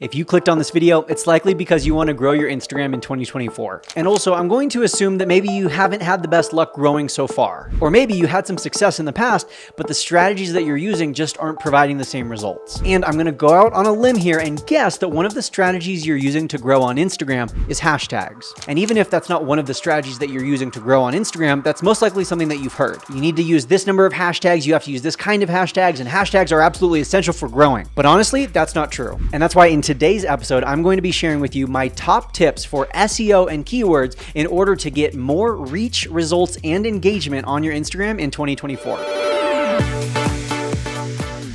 If you clicked on this video, it's likely because you want to grow your Instagram in 2024. And also, I'm going to assume that maybe you haven't had the best luck growing so far. Or maybe you had some success in the past, but the strategies that you're using just aren't providing the same results. And I'm going to go out on a limb here and guess that one of the strategies you're using to grow on Instagram is hashtags. And even if that's not one of the strategies that you're using to grow on Instagram, that's most likely something that you've heard. You need to use this number of hashtags, you have to use this kind of hashtags, and hashtags are absolutely essential for growing. But honestly, that's not true. And that's why in today's episode, I'm going to be sharing with you my top tips for SEO and keywords in order to get more reach, results, and engagement on your Instagram in 2024.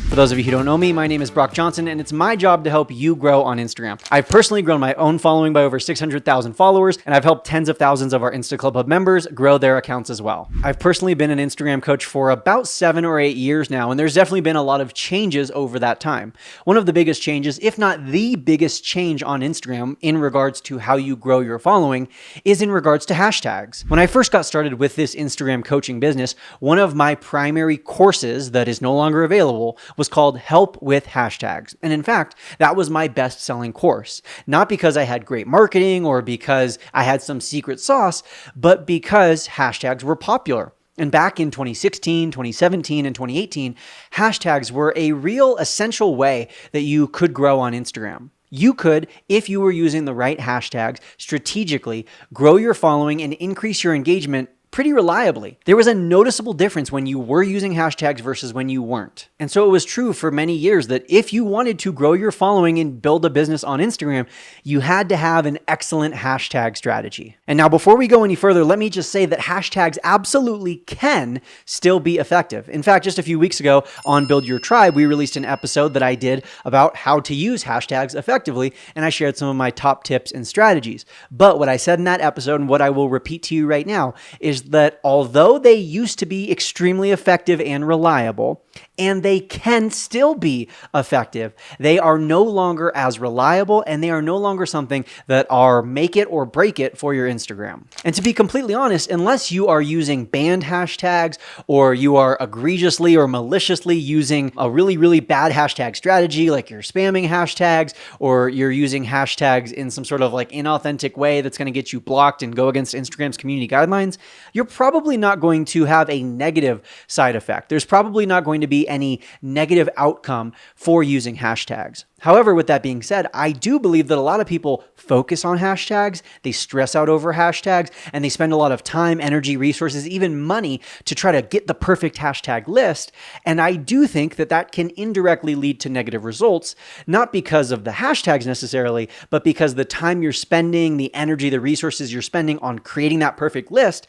For those of you who don't know me, my name is Brock Johnson, and it's my job to help you grow on Instagram. I've personally grown my own following by over 600,000 followers, and I've helped tens of thousands of our InstaClubHub members grow their accounts as well. I've personally been an Instagram coach for about 7 or 8 years now, and there's definitely been a lot of changes over that time. One of the biggest changes, if not the biggest change on Instagram in regards to how you grow your following, is in regards to hashtags. When I first got started with this Instagram coaching business, one of my primary courses that is no longer available was called Help with Hashtags. And in fact, that was my best-selling course. Not because I had great marketing or because I had some secret sauce, but because hashtags were popular. And back in 2016, 2017, and 2018, hashtags were a real essential way that you could grow on Instagram. You could, if you were using the right hashtags strategically, grow your following and increase your engagement pretty reliably. There was a noticeable difference when you were using hashtags versus when you weren't. And so it was true for many years that if you wanted to grow your following and build a business on Instagram, you had to have an excellent hashtag strategy. And now before we go any further, let me just say that hashtags absolutely can still be effective. In fact, just a few weeks ago on Build Your Tribe, we released an episode that I did about how to use hashtags effectively, and I shared some of my top tips and strategies. But what I said in that episode and what I will repeat to you right now is that although they used to be extremely effective and reliable, and they can still be effective, they are no longer as reliable and they are no longer something that are make it or break it for your Instagram. And to be completely honest, unless you are using banned hashtags or you are egregiously or maliciously using a really, really bad hashtag strategy, like you're spamming hashtags or you're using hashtags in some sort of like inauthentic way that's going to get you blocked and go against Instagram's community guidelines, you're probably not going to have a negative side effect. There's probably not going to be any negative outcome for using hashtags. However, with that being said, I do believe that a lot of people focus on hashtags, they stress out over hashtags, and they spend a lot of time, energy, resources, even money to try to get the perfect hashtag list. And I do think that that can indirectly lead to negative results, not because of the hashtags necessarily, but because the time you're spending, the energy, the resources you're spending on creating that perfect list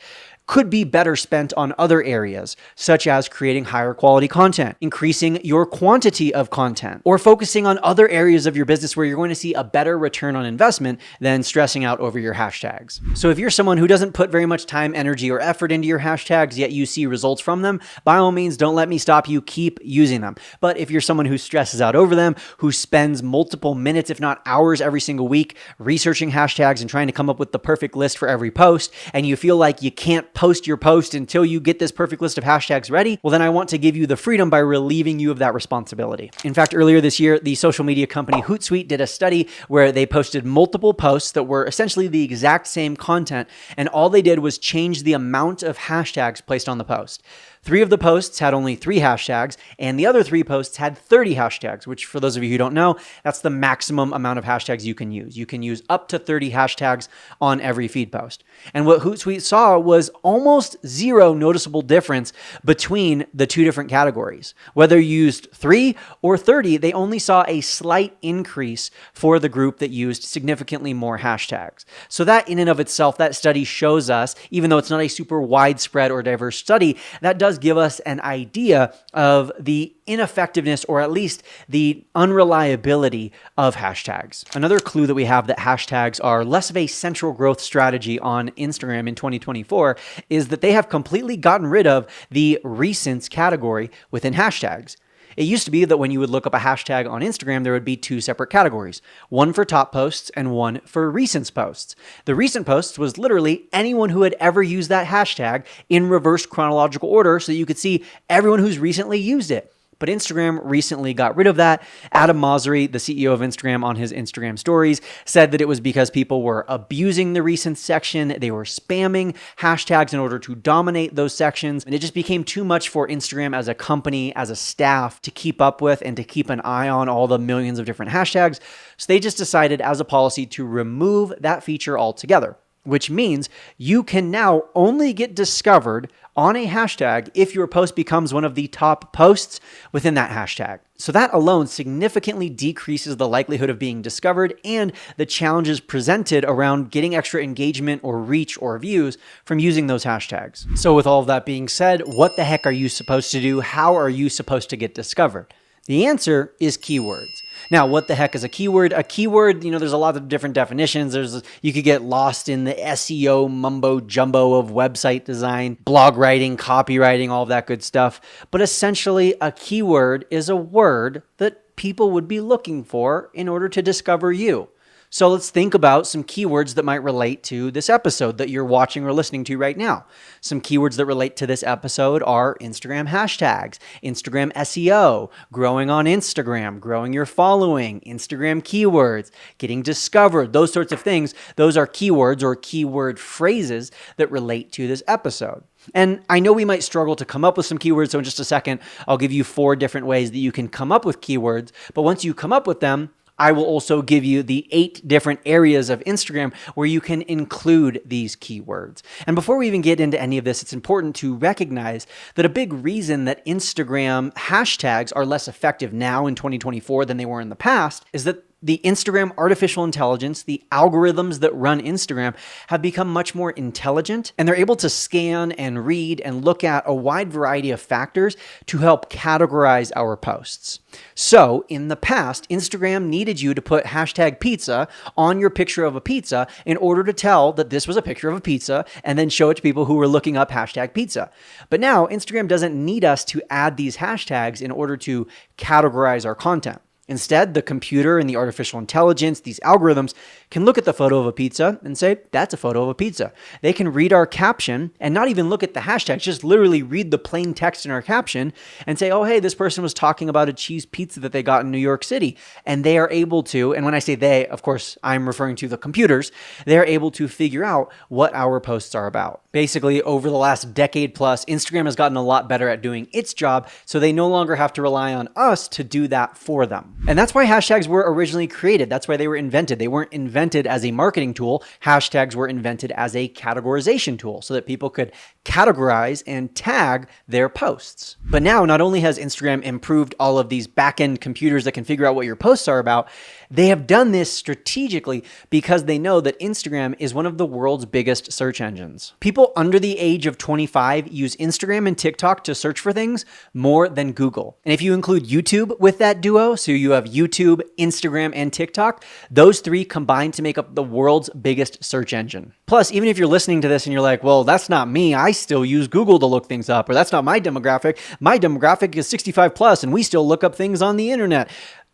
could be better spent on other areas, such as creating higher quality content, increasing your quantity of content, or focusing on other areas of your business where you're going to see a better return on investment than stressing out over your hashtags. So if you're someone who doesn't put very much time, energy, or effort into your hashtags, yet you see results from them, by all means, don't let me stop you, keep using them. But if you're someone who stresses out over them, who spends multiple minutes, if not hours every single week, researching hashtags and trying to come up with the perfect list for every post, and you feel like you can't post your post until you get this perfect list of hashtags ready, well, then I want to give you the freedom by relieving you of that responsibility. In fact, earlier this year, the social media company Hootsuite did a study where they posted multiple posts that were essentially the exact same content, and all they did was change the amount of hashtags placed on the post. 3 of the posts had only 3 hashtags, and the other 3 posts had 30 hashtags, which for those of you who don't know, that's the maximum amount of hashtags you can use. You can use up to 30 hashtags on every feed post. And what Hootsuite saw was almost zero noticeable difference between the 2 different categories. Whether you used 3 or 30, they only saw a slight increase for the group that used significantly more hashtags. So that in and of itself, that study shows us, even though it's not a super widespread or diverse study, that does give us an idea of the ineffectiveness or at least the unreliability of hashtags. Another clue that we have that hashtags are less of a central growth strategy on Instagram in 2024 is that they have completely gotten rid of the recents category within hashtags. It used to be that when you would look up a hashtag on Instagram, there would be 2 separate categories, one for top posts and one for recent posts. The recent posts was literally anyone who had ever used that hashtag in reverse chronological order so that you could see everyone who's recently used it. But Instagram recently got rid of that. Adam Mosseri, the CEO of Instagram, on his Instagram stories, said that it was because people were abusing the recent section. They were spamming hashtags in order to dominate those sections. And it just became too much for Instagram as a company, as a staff, to keep up with and to keep an eye on all the millions of different hashtags. So they just decided as a policy to remove that feature altogether, which means you can now only get discovered on a hashtag if your post becomes one of the top posts within that hashtag. So that alone significantly decreases the likelihood of being discovered and the challenges presented around getting extra engagement or reach or views from using those hashtags. So with all of that being said, what the heck are you supposed to do? How are you supposed to get discovered? The answer is keywords. Now, what the heck is a keyword? A keyword, there's a lot of different definitions. You could get lost in the SEO mumbo jumbo of website design, blog writing, copywriting, all of that good stuff. But essentially, a keyword is a word that people would be looking for in order to discover you. So let's think about some keywords that might relate to this episode that you're watching or listening to right now. Some keywords that relate to this episode are Instagram hashtags, Instagram SEO, growing on Instagram, growing your following, Instagram keywords, getting discovered, those sorts of things. Those are keywords or keyword phrases that relate to this episode. And I know we might struggle to come up with some keywords, so in just a second, I'll give you 4 different ways that you can come up with keywords. But once you come up with them, I will also give you the 8 different areas of Instagram where you can include these keywords. And before we even get into any of this, it's important to recognize that a big reason that Instagram hashtags are less effective now in 2024 than they were in the past is that the Instagram artificial intelligence, the algorithms that run Instagram, have become much more intelligent, and they're able to scan and read and look at a wide variety of factors to help categorize our posts. So in the past, Instagram needed you to put hashtag pizza on your picture of a pizza in order to tell that this was a picture of a pizza and then show it to people who were looking up hashtag pizza. But now Instagram doesn't need us to add these hashtags in order to categorize our content. Instead, the computer and the artificial intelligence, these algorithms, can look at the photo of a pizza and say, that's a photo of a pizza. They can read our caption and not even look at the hashtags, just literally read the plain text in our caption and say, oh, hey, this person was talking about a cheese pizza that they got in New York City. And they are able to, and when I say they, of course, I'm referring to the computers, they're able to figure out what our posts are about. Basically, over the last decade plus, Instagram has gotten a lot better at doing its job, so they no longer have to rely on us to do that for them. And that's why hashtags were originally created. That's why they were invented. They weren't invented as a marketing tool. Hashtags were invented as a categorization tool so that people could categorize and tag their posts. But now, not only has Instagram improved all of these back-end computers that can figure out what your posts are about, they have done this strategically because they know that Instagram is one of the world's biggest search engines. People under the age of 25 use Instagram and TikTok to search for things more than Google. And if you include YouTube with that duo, so you have YouTube, Instagram, and TikTok, those 3 combine to make up the world's biggest search engine. Plus, even if you're listening to this and you're like, well, that's not me, I still use Google to look things up, or that's not my demographic is 65 plus and we still look up things on the internet.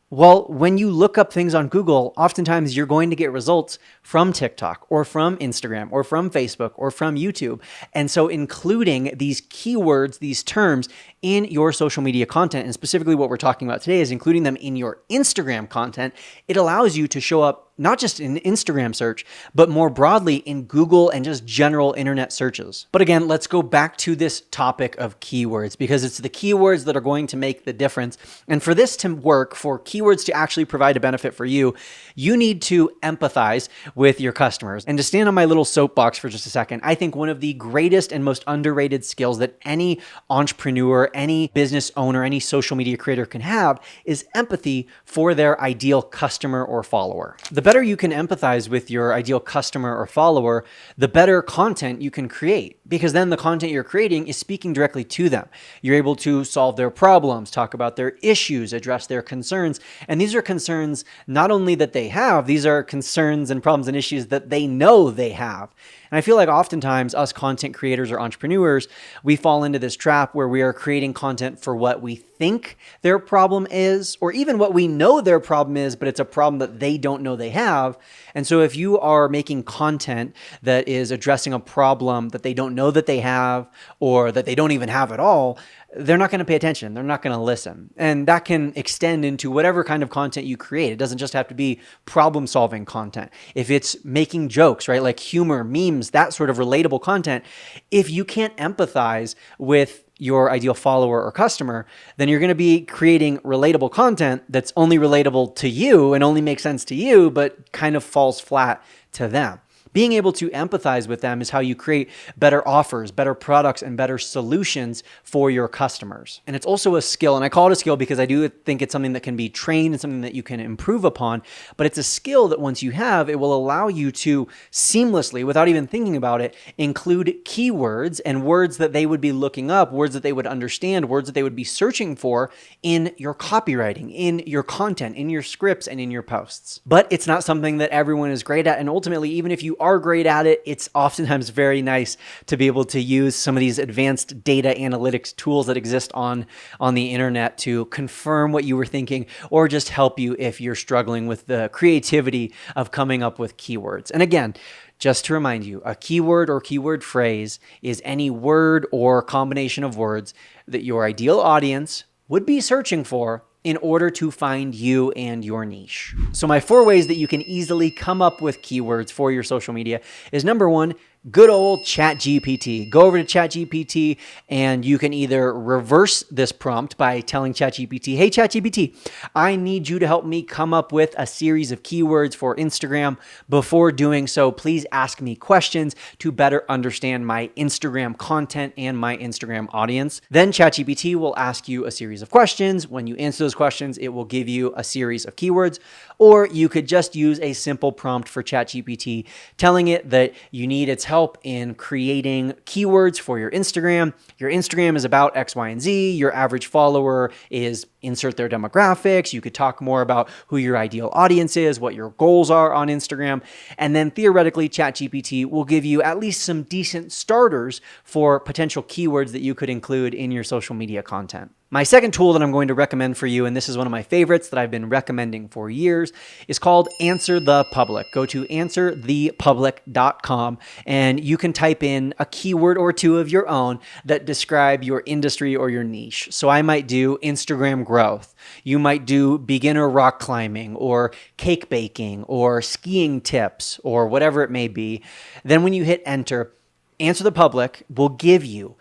Well, when you look up things on Google, oftentimes you're going to get results from TikTok or from Instagram or from Facebook or from YouTube. And so including these keywords, these terms in your social media content, and specifically what we're talking about today is including them in your Instagram content, it allows you to show up not just in Instagram search, but more broadly in Google and just general internet searches. But again, let's go back to this topic of keywords because it's the keywords that are going to make the difference. And for this to work, for keywords to actually provide a benefit for you, you need to empathize with your customers. And to stand on my little soapbox for just a second, I think one of the greatest and most underrated skills that any entrepreneur, any business owner, any social media creator can have is empathy for their ideal customer or follower. The better you can empathize with your ideal customer or follower, the better content you can create, because then the content you're creating is speaking directly to them. You're able to solve their problems, talk about their issues, address their concerns. And these are concerns not only that they have, these are concerns and problems and issues that they know they have. And I feel like oftentimes us content creators or entrepreneurs, we fall into this trap where we are creating content for what we think their problem is, or even what we know their problem is, but it's a problem that they don't know they have. And so if you are making content that is addressing a problem that they don't know that they have or that they don't even have at all, they're not going to pay attention. They're not going to listen. And that can extend into whatever kind of content you create. It doesn't just have to be problem-solving content. If it's making jokes, right, like humor, memes, that sort of relatable content, if you can't empathize with your ideal follower or customer, then you're going to be creating relatable content that's only relatable to you and only makes sense to you, but kind of falls flat to them. Being able to empathize with them is how you create better offers, better products, and better solutions for your customers. And it's also a skill, and I call it a skill because I do think it's something that can be trained and something that you can improve upon, but it's a skill that once you have, it will allow you to seamlessly, without even thinking about it, include keywords and words that they would be looking up, words that they would understand, words that they would be searching for in your copywriting, in your content, in your scripts, and in your posts. But it's not something that everyone is great at, and ultimately, even if you are great at it, it's oftentimes very nice to be able to use some of these advanced data analytics tools that exist on the internet to confirm what you were thinking or just help you if you're struggling with the creativity of coming up with keywords. And again, just to remind you, a keyword or keyword phrase is any word or combination of words that your ideal audience would be searching for in order to find you and your niche. So my 4 ways that you can easily come up with keywords for your social media is number 1, good old ChatGPT. Go over to ChatGPT and you can either reverse this prompt by telling ChatGPT, hey ChatGPT, I need you to help me come up with a series of keywords for Instagram. Before doing so, please ask me questions to better understand my Instagram content and my Instagram audience. Then ChatGPT will ask you a series of questions. When you answer those questions, it will give you a series of keywords. Or you could just use a simple prompt for ChatGPT telling it that you need its help in creating keywords for your Instagram. Your Instagram is about X, Y, and Z. Your average follower is insert their demographics. You could talk more about who your ideal audience is, what your goals are on Instagram. And then theoretically, ChatGPT will give you at least some decent starters for potential keywords that you could include in your social media content. My second tool that I'm going to recommend for you, and this is one of my favorites that I've been recommending for years, is called Answer the Public. Go to answerthepublic.com and you can type in a keyword or two of your own that describe your industry or your niche. So I might do Instagram growth. You might do beginner rock climbing or cake baking or skiing tips or whatever it may be. Then when you hit enter, Answer the Public will give you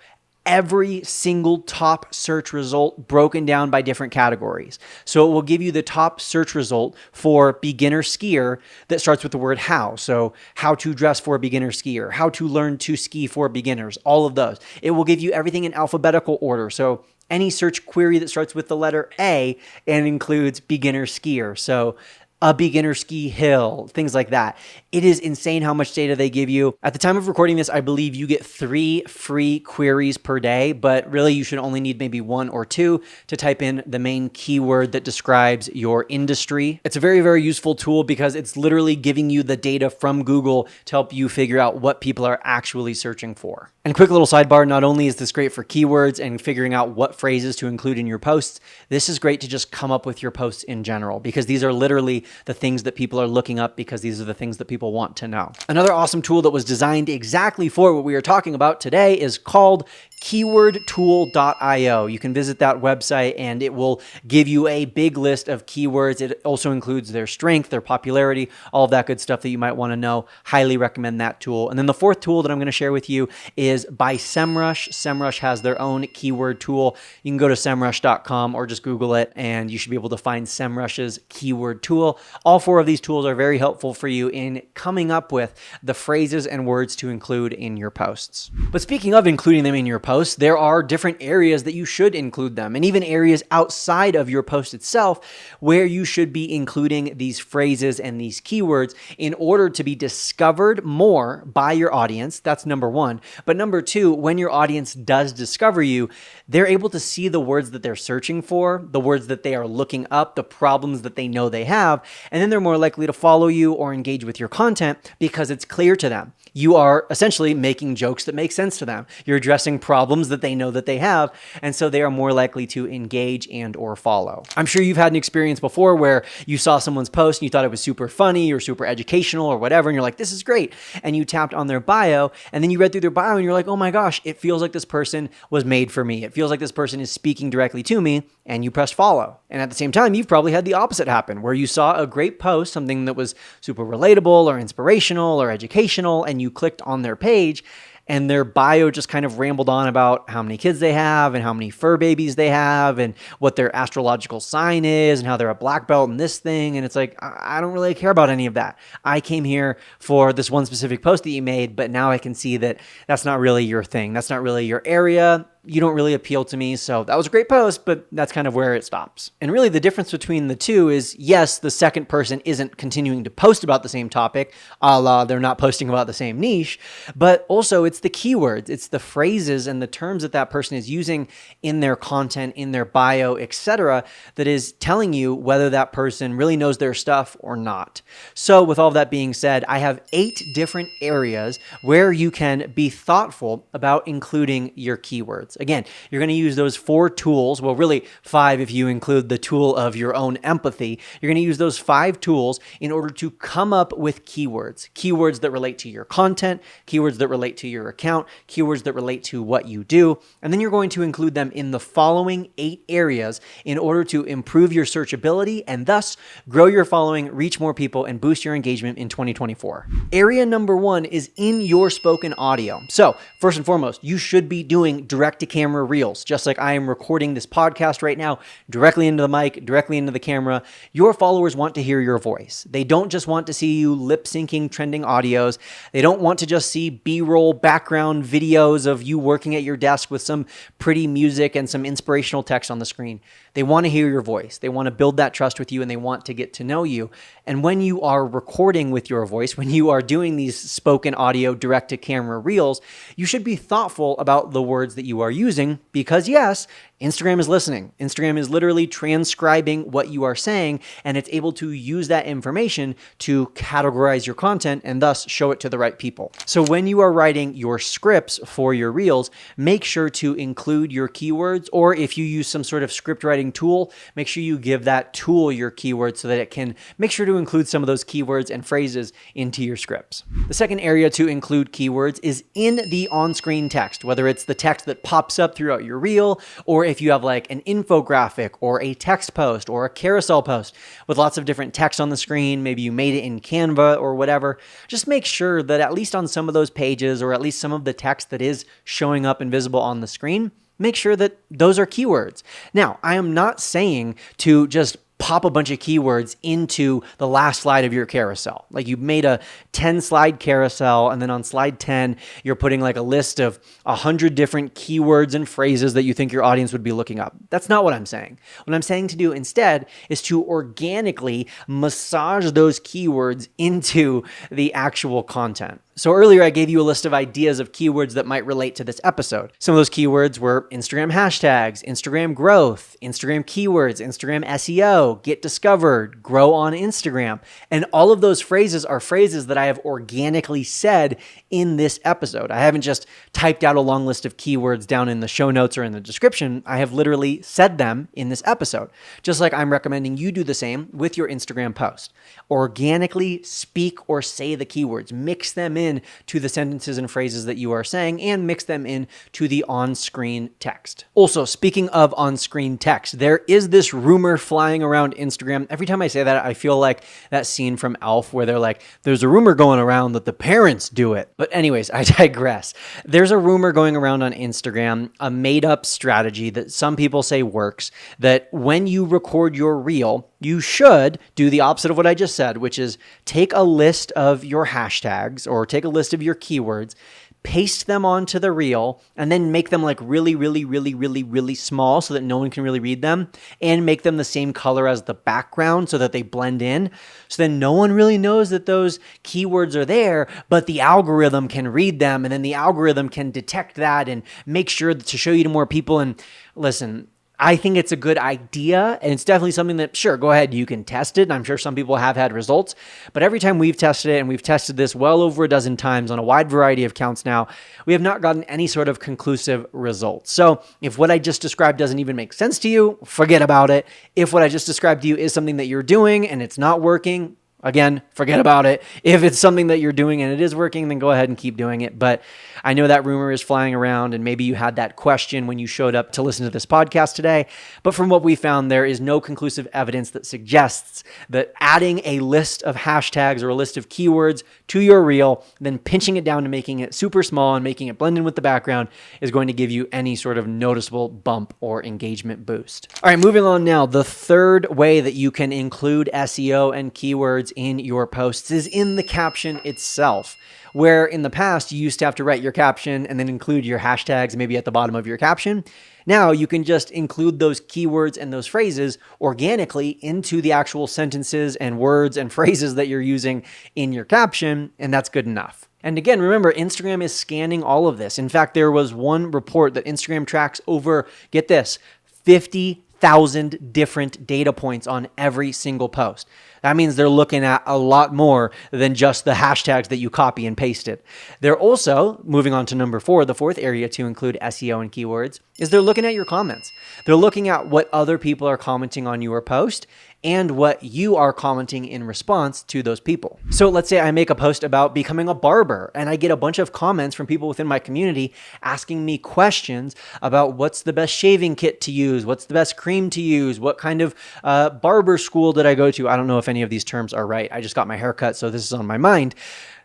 every single top search result broken down by different categories. So it will give you the top search result for beginner skier that starts with the word how. So how to dress for a beginner skier, how to learn to ski for beginners, all of those. It will give you everything in alphabetical order. So any search query that starts with the letter A and includes beginner skier. So a beginner ski hill, things like that. It is insane how much data they give you. At the time of recording this, I believe you get 3 free queries per day, but really you should only need maybe 1 or 2 to type in the main keyword that describes your industry. It's a very, very useful tool because it's literally giving you the data from Google to help you figure out what people are actually searching for. And quick little sidebar, not only is this great for keywords and figuring out what phrases to include in your posts, this is great to just come up with your posts in general because these are literally the things that people are looking up because these are the things that people want to know. Another awesome tool that was designed exactly for what we are talking about today is called keywordtool.io. You can visit that website and it will give you a big list of keywords. It also includes their strength, their popularity, all of that good stuff that you might want to know. Highly recommend that tool. And then the fourth tool that I'm going to share with you is by SEMrush. SEMrush has their own keyword tool. You can go to semrush.com or just Google it and you should be able to find SEMrush's keyword tool. All 4 of these tools are very helpful for you in coming up with the phrases and words to include in your posts. But speaking of including them in your posts, there are different areas that you should include them, and even areas outside of your post itself where you should be including these phrases and these keywords in order to be discovered more by your audience. That's number 1. But number 2, when your audience does discover you, they're able to see the words that they're searching for, the words that they are looking up, the problems that they know they have, And then they're more likely to follow you or engage with your content because it's clear to them. You are essentially making jokes that make sense to them. You're addressing problems that they know that they have, and so they are more likely to engage and or follow. I'm sure you've had an experience before where you saw someone's post and you thought it was super funny or super educational or whatever, and you're like, this is great. And you tapped on their bio, and then you read through their bio and you're like, oh my gosh, it feels like this person was made for me. It feels like this person is speaking directly to me, and you pressed follow. And at the same time, you've probably had the opposite happen, where you saw a great post, something that was super relatable or inspirational or educational, and you clicked on their page, and their bio just kind of rambled on about how many kids they have and how many fur babies they have and what their astrological sign is and how they're a black belt in this thing. And it's like, I don't really care about any of that. I came here for this one specific post that you made, but now I can see that that's not really your thing. That's not really your area. You don't really appeal to me. So that was a great post, but that's kind of where it stops. And really the difference between the two is, yes, the second person isn't continuing to post about the same topic, a la they're not posting about the same niche, but also it's the keywords, it's the phrases and the terms that that person is using in their content, in their bio, etc., that is telling you whether that person really knows their stuff or not. So with all of that being said, I have 8 different areas where you can be thoughtful about including your keywords. Again, you're going to use those 4 tools. Well, really 5 if you include the tool of your own empathy. You're going to use those 5 tools in order to come up with keywords. Keywords that relate to your content, keywords that relate to your account, keywords that relate to what you do. And then you're going to include them in the following 8 areas in order to improve your searchability and thus grow your following, reach more people, and boost your engagement in 2024. Area number 1 is in your spoken audio. So first and foremost, you should be doing direct-to-camera reels, just like I am recording this podcast right now, directly into the mic, directly into the camera. Your followers want to hear your voice. They don't just want to see you lip-syncing trending audios. They don't want to just see B-roll background videos of you working at your desk with some pretty music and some inspirational text on the screen. They want to hear your voice. They want to build that trust with you, and they want to get to know you. And when you are recording with your voice, when you are doing these spoken audio direct-to-camera reels, you should be thoughtful about the words that you are using because, yes, Instagram is listening. Instagram is literally transcribing what you are saying, and it's able to use that information to categorize your content and thus show it to the right people. So when you are writing your scripts for your reels, make sure to include your keywords, or if you use some sort of script writing tool, make sure you give that tool your keywords so that it can make sure to include some of those keywords and phrases into your scripts. The second area to include keywords is in the on-screen text, whether it's the text that pops up throughout your reel, or if you have like an infographic or a text post or a carousel post with lots of different text on the screen, maybe you made it in Canva or whatever, just make sure that at least on some of those pages, or at least some of the text that is showing up and visible on the screen, make sure that those are keywords. Now, I am not saying to just pop a bunch of keywords into the last slide of your carousel. Like you made a 10 slide carousel, and then on slide 10, you're putting like a list of 100 different keywords and phrases that you think your audience would be looking up. That's not what I'm saying. What I'm saying to do instead is to organically massage those keywords into the actual content. So earlier I gave you a list of ideas of keywords that might relate to this episode. Some of those keywords were Instagram hashtags, Instagram growth, Instagram keywords, Instagram SEO, get discovered, grow on Instagram. And all of those phrases are phrases that I have organically said in this episode. I haven't just typed out a long list of keywords down in the show notes or in the description. I have literally said them in this episode. Just like I'm recommending you do the same with your Instagram post. Organically speak or say the keywords, mix them in to the sentences and phrases that you are saying, and mix them in to the on-screen text. Also, speaking of on-screen text, there is this rumor flying around Instagram. Every time I say that, I feel like that scene from Elf where they're like, there's a rumor going around that the parents do it. But anyways, I digress. There's a rumor going around on Instagram, a made-up strategy that some people say works, that when you record your reel, you should do the opposite of what I just said, which is take a list of your hashtags or take a list of your keywords, paste them onto the reel, and then make them like really small so that no one can really read them, and make them the same color as the background so that they blend in. So then no one really knows that those keywords are there, but the algorithm can read them, and then the algorithm can detect that and make sure to show you to more people. And listen, I think it's a good idea, and it's definitely something that, sure, go ahead, you can test it. And I'm sure some people have had results, but every time we've tested it, and we've tested this well over a dozen times on a wide variety of accounts now, we have not gotten any sort of conclusive results. So if what I just described doesn't even make sense to you, forget about it. If what I just described to you is something that you're doing and it's not working, again, forget about it. If it's something that you're doing and it is working, then go ahead and keep doing it. But I know that rumor is flying around, and maybe you had that question when you showed up to listen to this podcast today. But from what we found, there is no conclusive evidence that suggests that adding a list of hashtags or a list of keywords to your reel, then pinching it down to making it super small and making it blend in with the background is going to give you any sort of noticeable bump or engagement boost. All right, moving on now. The third way that you can include SEO and keywords in your posts is in the caption itself, where in the past you used to have to write your caption and then include your hashtags maybe at the bottom of your caption. Now you can just include those keywords and those phrases organically into the actual sentences and words and phrases that you're using in your caption, and that's good enough. And again, remember, Instagram is scanning all of this. In fact, there was one report that Instagram tracks over, get this, 50,000 different data points on every single post. That means they're looking at a lot more than just the hashtags that you copy and pasted. They're also, moving on to number 4, the fourth area to include SEO and keywords, is they're looking at your comments. They're looking at what other people are commenting on your post and what you are commenting in response to those people. So let's say I make a post about becoming a barber and I get a bunch of comments from people within my community asking me questions about what's the best shaving kit to use, what's the best cream to use, what kind of barber school did I go to? I don't know if any of these terms are right. I just got my hair cut, so this is on my mind.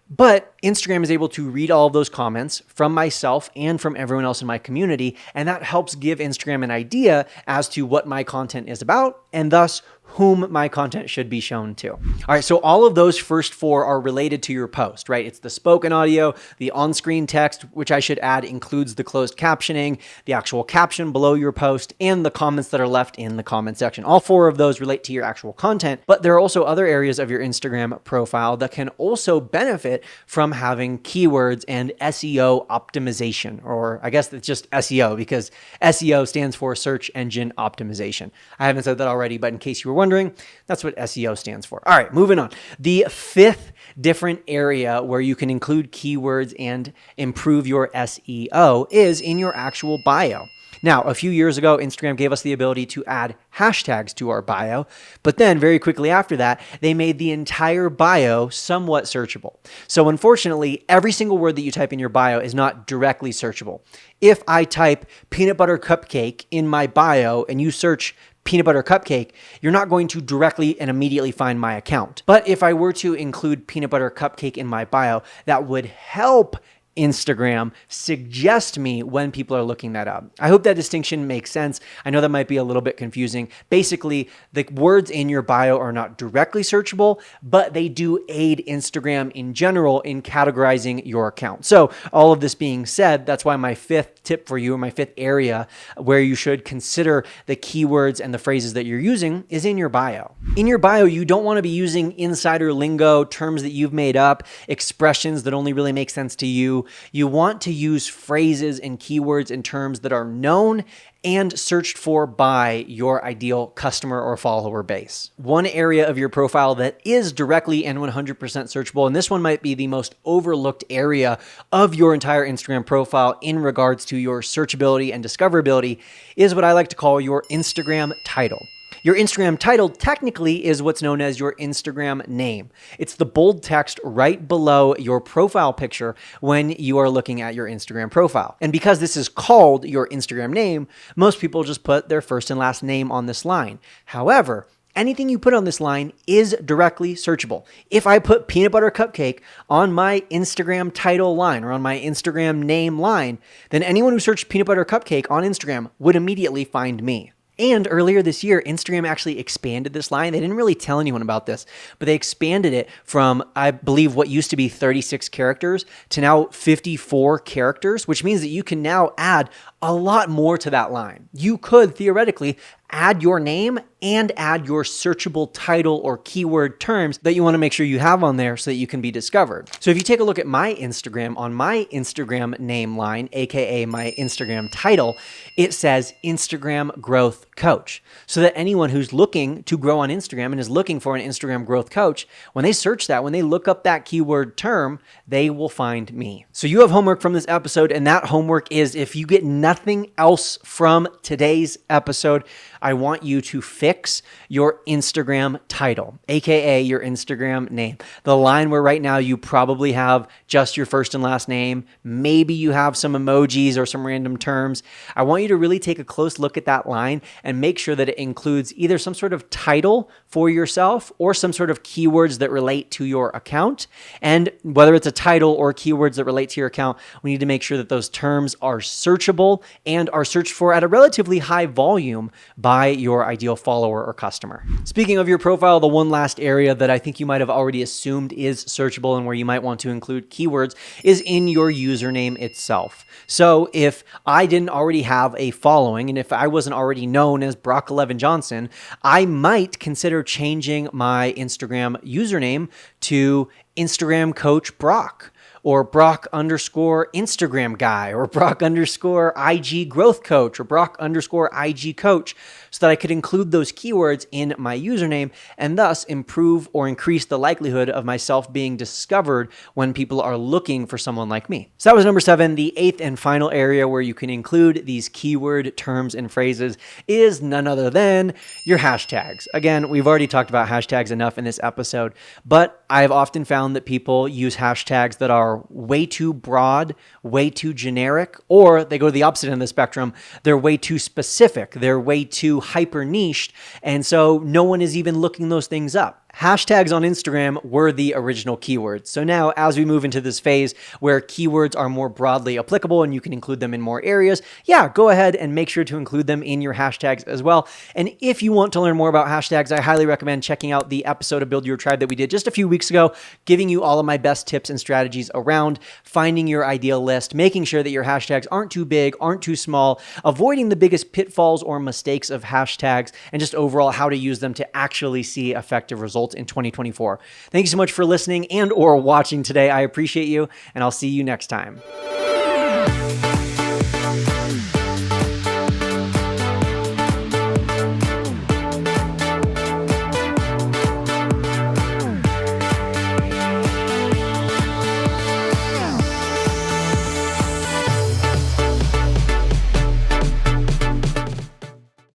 But Instagram is able to read all of those comments from myself and from everyone else in my community, and that helps give Instagram an idea as to what my content is about and thus whom my content should be shown to. All right, so all of those first 4 are related to your post, right? It's the spoken audio, the on-screen text, which I should add includes the closed captioning, the actual caption below your post, and the comments that are left in the comment section. All 4 of those relate to your actual content, but there are also other areas of your Instagram profile that can also benefit from having keywords and SEO optimization, or I guess it's just SEO because SEO stands for search engine optimization. I haven't said that already, but in case you were wondering, that's what SEO stands for. All right, moving on. The 5th different area where you can include keywords and improve your SEO is in your actual bio. Now, a few years ago, Instagram gave us the ability to add hashtags to our bio, but then very quickly after that, they made the entire bio somewhat searchable. So unfortunately, every single word that you type in your bio is not directly searchable. If I type peanut butter cupcake in my bio and you search peanut butter cupcake, you're not going to directly and immediately find my account. But if I were to include peanut butter cupcake in my bio, that would help Instagram suggest me when people are looking that up. I hope that distinction makes sense. I know that might be a little bit confusing. Basically, the words in your bio are not directly searchable, but they do aid Instagram in general in categorizing your account. So all of this being said, that's why my 5th tip for you, or my 5th area where you should consider the keywords and the phrases that you're using is in your bio. In your bio, you don't want to be using insider lingo, terms that you've made up, expressions that only really make sense to you. You want to use phrases and keywords and terms that are known and searched for by your ideal customer or follower base. One area of your profile that is directly and 100% searchable, and this one might be the most overlooked area of your entire Instagram profile in regards to your searchability and discoverability, is what I like to call your Instagram title. Your Instagram title technically is what's known as your Instagram name. It's the bold text right below your profile picture when you are looking at your Instagram profile. And because this is called your Instagram name, most people just put their first and last name on this line. However, anything you put on this line is directly searchable. If I put peanut butter cupcake on my Instagram title line or on my Instagram name line, then anyone who searched peanut butter cupcake on Instagram would immediately find me. And earlier this year, Instagram actually expanded this line. They didn't really tell anyone about this, but they expanded it from, I believe, what used to be 36 characters to now 54 characters, which means that you can now add a lot more to that line. You could theoretically add your name and add your searchable title or keyword terms that you want to make sure you have on there so that you can be discovered. So if you take a look at my Instagram, on my Instagram name line, aka my Instagram title, it says Instagram Growth Coach. So that anyone who's looking to grow on Instagram and is looking for an Instagram growth coach, when they search that, when they look up that keyword term, they will find me. So you have homework from this episode, and that homework is, if you get nothing else from today's episode, I want you to fix your Instagram title, aka your Instagram name. The line where right now you probably have just your first and last name, maybe you have some emojis or some random terms. I want you to really take a close look at that line and make sure that it includes either some sort of title for yourself or some sort of keywords that relate to your account. And whether it's a title or keywords that relate to your account, we need to make sure that those terms are searchable and are searched for at a relatively high volume by your ideal follower or customer. Speaking of your profile, the one last area that I think you might have already assumed is searchable and where you might want to include keywords is in your username itself. So if I didn't already have a following, and if I wasn't already known as Brock 11 Johnson, I might consider changing my Instagram username to Instagram Coach Brock, or Brock underscore Instagram guy, or Brock underscore IG growth coach, or Brock underscore IG coach, so that I could include those keywords in my username and thus improve or increase the likelihood of myself being discovered when people are looking for someone like me. So that was number 7. The 8th and final area where you can include these keyword terms and phrases is none other than your hashtags. Again, we've already talked about hashtags enough in this episode, but I've often found that people use hashtags that are way too broad, way too generic, or they go to the opposite end of the spectrum. They're way too specific. They're way too hyper niched. And so no one is even looking those things up. Hashtags on Instagram were the original keywords. So now, as we move into this phase where keywords are more broadly applicable and you can include them in more areas, yeah, go ahead and make sure to include them in your hashtags as well. And if you want to learn more about hashtags, I highly recommend checking out the episode of Build Your Tribe that we did just a few weeks ago, giving you all of my best tips and strategies around finding your ideal list, making sure that your hashtags aren't too big, aren't too small, avoiding the biggest pitfalls or mistakes of hashtags, and just overall how to use them to actually see effective results in 2024. Thank you so much for listening and or watching today. I appreciate you, and I'll see you next time.